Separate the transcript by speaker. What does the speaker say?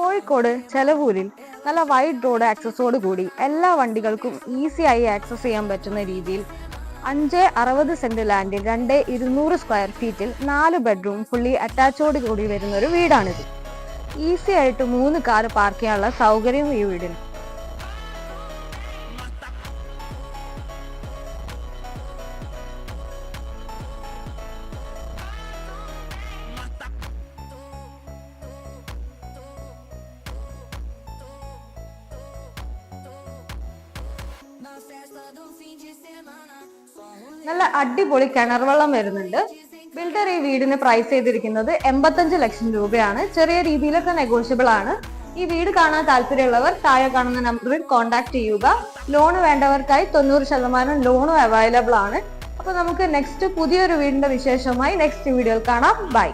Speaker 1: കോഴിക്കോട് ചെലവൂരിൽ നല്ല wide road ആക്സസോട് കൂടി എല്ലാ വണ്ടികൾക്കും ഈസിയായി ആക്സസ് ചെയ്യാൻ പറ്റുന്ന രീതിയിൽ 5.60 സെന്റ് ലാൻഡിൽ 2,200 സ്ക്വയർ ഫീറ്റിൽ 4 ബെഡ്റൂം ഫുള്ളി അറ്റാച്ചോട് കൂടി വരുന്ന ഒരു വീടാണിത്. ഈസി ആയിട്ട് 3 കാർ പാർക്ക് ചെയ്യാനുള്ള സൗകര്യം ഈ വീടിന്. നല്ല അടിപൊളി കിണർ വെള്ളം വരുന്നുണ്ട്. ബിൽഡർ ഈ വീടിന് പ്രൈസ് ചെയ്തിരിക്കുന്നത് 85 ലക്ഷം രൂപയാണ്. ചെറിയ രീതിയിലൊക്കെ നെഗോഷ്യബിൾ ആണ്. ഈ വീട് കാണാൻ താല്പര്യമുള്ളവർ താഴെ കാണുന്ന നമ്പറിൽ കോൺടാക്ട് ചെയ്യുക. ലോൺ വേണ്ടവർക്കായി 90% ലോണും അവൈലബിൾ ആണ്. അപ്പൊ നമുക്ക് നെക്സ്റ്റ് പുതിയൊരു വീടിന്റെ വിശേഷമായി നെക്സ്റ്റ് വീഡിയോയിൽ കാണാം. ബൈ.